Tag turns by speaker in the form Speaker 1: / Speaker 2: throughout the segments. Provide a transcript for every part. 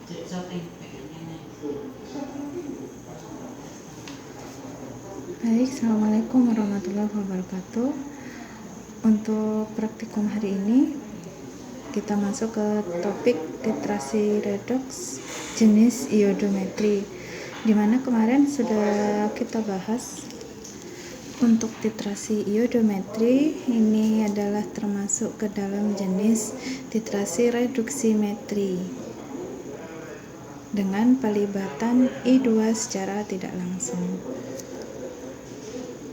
Speaker 1: Baik, assalamualaikum warahmatullahi wabarakatuh. Untuk praktikum hari ini kita masuk ke topik titrasi redoks jenis iodometri, dimana kemarin sudah kita bahas. Untuk titrasi iodometri ini adalah termasuk ke dalam jenis titrasi reduksimetri dengan pelibatan I2 secara tidak langsung.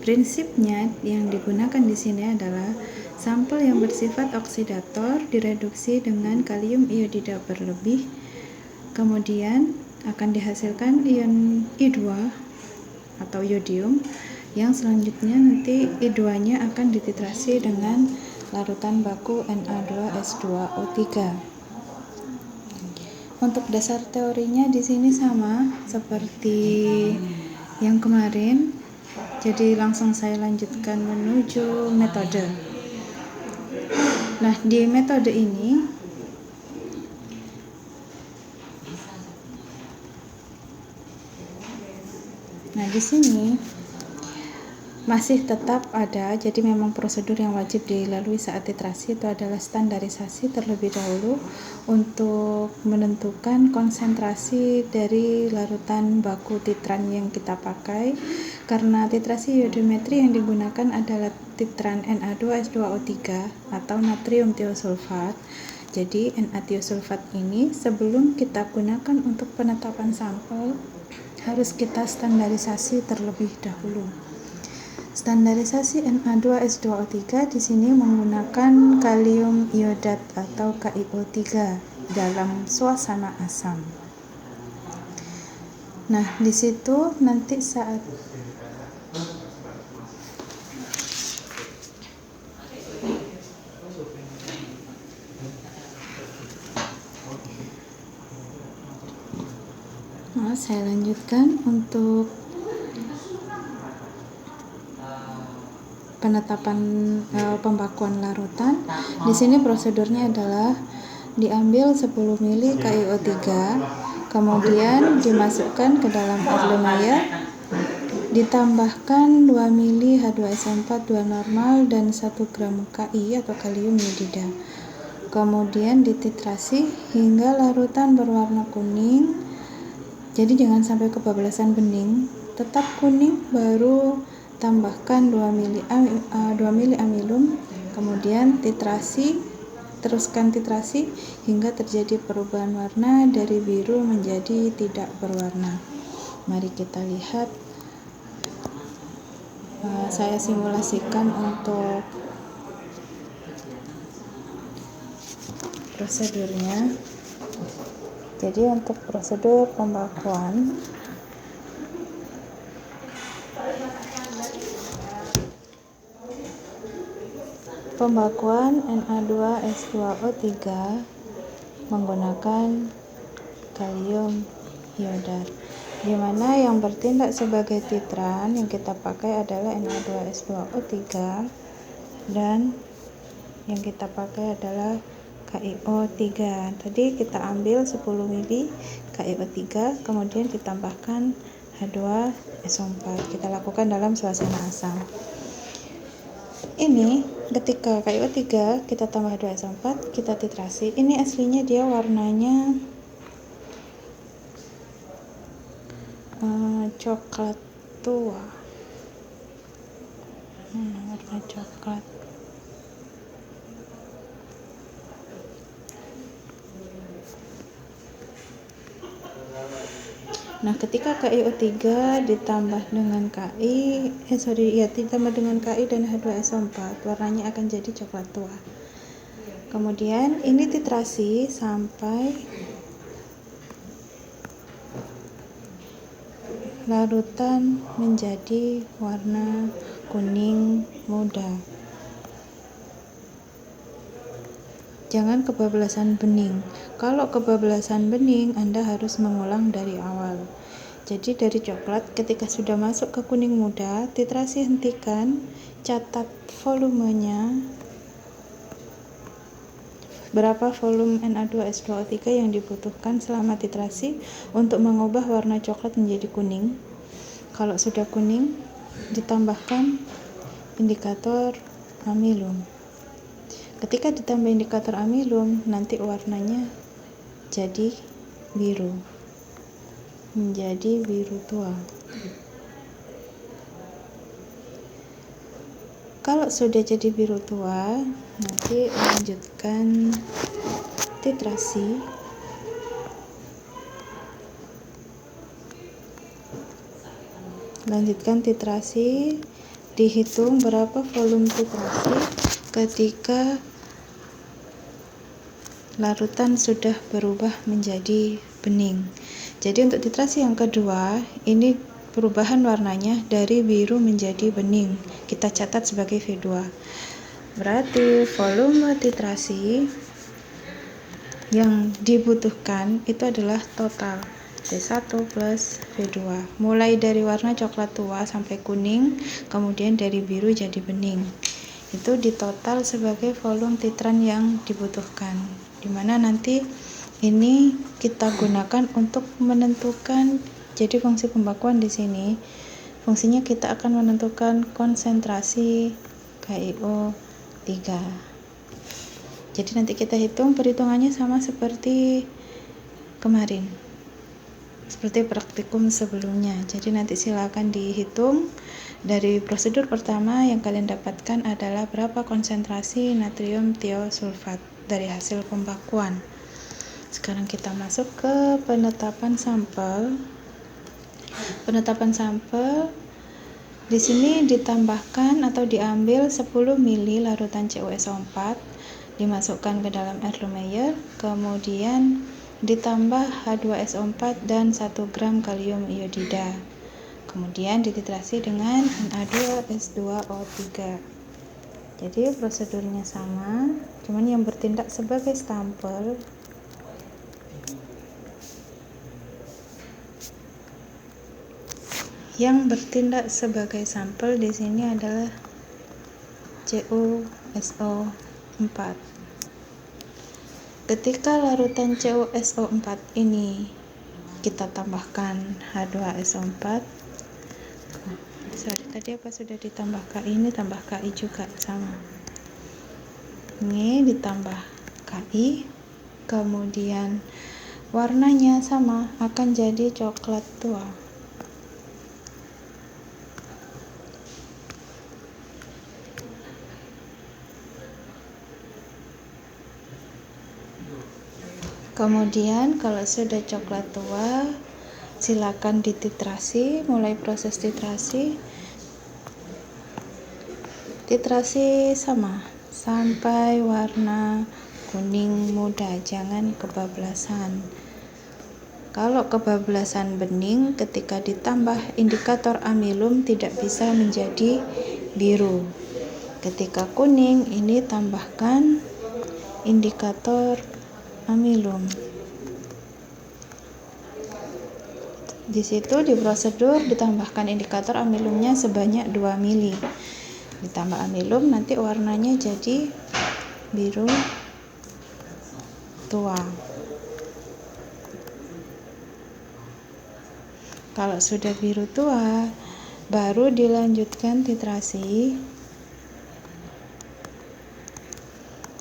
Speaker 1: Prinsipnya yang digunakan di sini adalah sampel yang bersifat oksidator direduksi dengan kalium iodida berlebih, kemudian akan dihasilkan ion I2 atau iodium, yang selanjutnya nanti I2-nya akan dititrasi dengan larutan baku Na2S2O3. Untuk dasar teorinya di sini sama seperti yang kemarin. Jadi langsung saya lanjutkan menuju metode. Nah, di metode ini di sini masih tetap ada, jadi memang prosedur yang wajib dilalui saat titrasi itu adalah standarisasi terlebih dahulu untuk menentukan konsentrasi dari larutan baku titran yang kita pakai. Karena titrasi iodometri yang digunakan adalah titran Na2S2O3 atau natrium tiosulfat. Jadi Na tiosulfat ini sebelum kita gunakan untuk penetapan sampel harus kita standarisasi terlebih dahulu. Standarisasi Na2S2O3 di sini menggunakan kalium iodat atau KiO3 dalam suasana asam. Nah, di situ nanti saat saya lanjutkan untuk penetapan pembakuan larutan. Di sini prosedurnya adalah diambil 10 ml KiO3, kemudian dimasukkan ke dalam air lumayan, ditambahkan 2 ml H2SO4 2 normal dan 1 gram Ki atau kalium iodida. Kemudian dititrasi hingga larutan berwarna kuning. Jadi jangan sampai kebablasan bening, tetap kuning, baru tambahkan 2 ml amilum, kemudian teruskan titrasi hingga terjadi perubahan warna dari biru menjadi tidak berwarna. Mari kita lihat, saya simulasikan untuk prosedurnya. Jadi untuk prosedur pembakuan Na2S2O3 menggunakan kalium iodat, di mana yang bertindak sebagai titran yang kita pakai adalah Na2S2O3 dan yang kita pakai adalah KiO3. Tadi kita ambil 10 ml KiO3, kemudian ditambahkan H2SO4. Kita lakukan dalam suasana asam. Ini ketika KiO3 kita tambah H2SO4, kita titrasi. Ini aslinya dia warnanya coklat tua. Warna coklat. Nah, ketika KiO3 ditambah dengan ditambah dengan Ki dan H2SO4, warnanya akan jadi coklat tua. Kemudian ini titrasi sampai larutan menjadi warna kuning muda. Jangan kebablasan bening. Kalau kebablasan bening, Anda harus mengulang dari awal. Jadi dari coklat, ketika sudah masuk ke kuning muda, titrasi hentikan, catat volumenya, berapa volume Na2S2O3 yang dibutuhkan selama titrasi untuk mengubah warna coklat menjadi kuning. Kalau sudah kuning, ditambahkan indikator amilum. Ketika ditambah indikator amilum, nanti warnanya jadi biru, menjadi biru tua. Kalau sudah jadi biru tua, nanti lanjutkan titrasi. Dihitung berapa volume titrasi ketika larutan sudah berubah menjadi bening. Jadi untuk titrasi yang kedua, ini perubahan warnanya dari biru menjadi bening. Kita catat sebagai V2. Berarti volume titrasi yang dibutuhkan itu adalah total V1 plus V2. Mulai dari warna coklat tua sampai kuning, kemudian dari biru jadi bening. Itu ditotal sebagai volume titran yang dibutuhkan. Dimana nanti ini kita gunakan untuk menentukan, jadi fungsi pembakuan di sini fungsinya kita akan menentukan konsentrasi KiO3. Jadi nanti kita hitung, perhitungannya sama seperti kemarin, seperti praktikum sebelumnya. Jadi nanti silakan dihitung. Dari prosedur pertama yang kalian dapatkan adalah berapa konsentrasi natrium tiosulfat dari hasil pembakuan. Sekarang kita masuk ke penetapan sampel. Penetapan sampel di sini ditambahkan atau diambil 10 ml larutan CuSO4, dimasukkan ke dalam air lumeyer, kemudian ditambah H2SO4 dan 1 gram kalium iodida. Kemudian dititrasi dengan Na2S2O3. Jadi prosedurnya sama, cuman yang bertindak sebagai sampel di sini adalah CuSO4. Ketika larutan CuSO4 ini kita tambahkan H2SO4. Tadi apa sudah ditambah KI, ini tambah KI juga sama. Ini ditambah KI, kemudian warnanya sama, akan jadi coklat tua. Kemudian kalau sudah coklat tua, silakan dititrasi. Mulai proses titrasi sama sampai warna kuning muda, jangan kebablasan. Kalau kebablasan bening, ketika ditambah indikator amilum tidak bisa menjadi biru. Ketika kuning, ini tambahkan indikator amilum. Di situ di prosedur ditambahkan indikator amilumnya sebanyak 2 mili. Ditambah amilum, nanti warnanya jadi biru tua. Kalau sudah biru tua, baru dilanjutkan titrasi.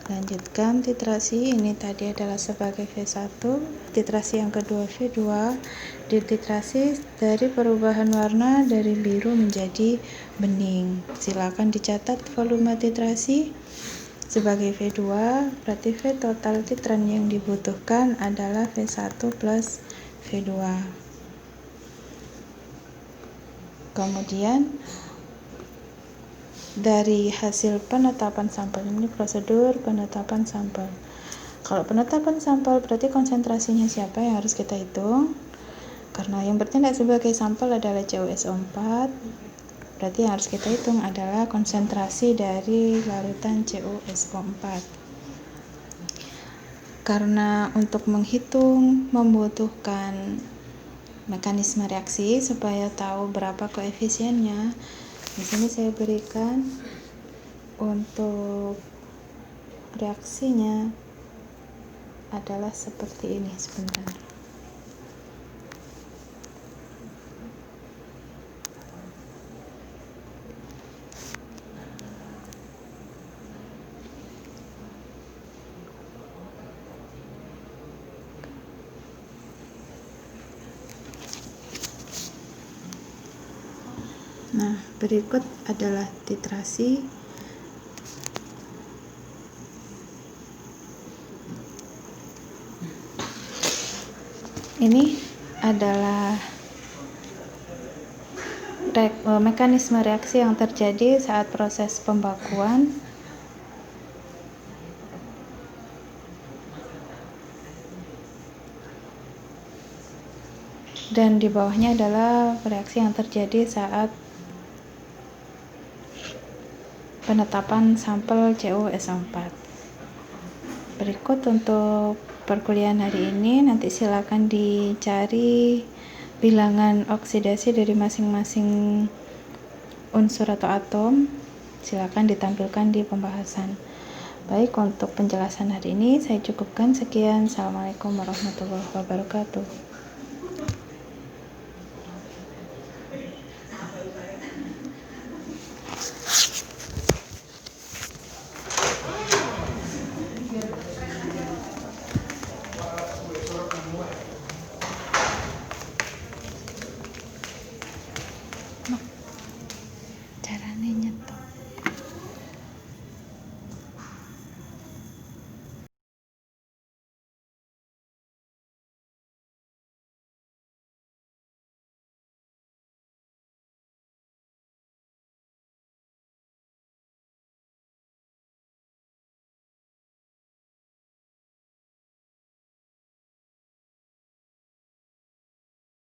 Speaker 1: Lanjutkan titrasi, ini tadi adalah sebagai V1, titrasi yang kedua V2, dititrasi dari perubahan warna dari biru menjadi bening. Silakan dicatat volume titrasi sebagai V2, berarti V total titran yang dibutuhkan adalah V1 plus V2. Kemudian dari hasil penetapan sampel, ini prosedur penetapan sampel. Kalau penetapan sampel berarti konsentrasinya siapa yang harus kita hitung, karena yang bertindak sebagai sampel adalah CuSO4, berarti yang harus kita hitung adalah konsentrasi dari larutan CuSO4. Karena untuk menghitung membutuhkan mekanisme reaksi supaya tahu berapa koefisiennya, di sini saya berikan untuk reaksinya adalah seperti ini. Sebentar. Nah, berikut adalah titrasi. Ini adalah mekanisme reaksi yang terjadi saat proses pembakuan. Dan di bawahnya adalah reaksi yang terjadi saat penetapan sampel CuSO4. Berikut untuk perkuliahan hari ini, nanti silakan dicari bilangan oksidasi dari masing-masing unsur atau atom. Silakan ditampilkan di pembahasan. Baik, untuk penjelasan hari ini saya cukupkan. Sekian. Assalamualaikum warahmatullahi wabarakatuh.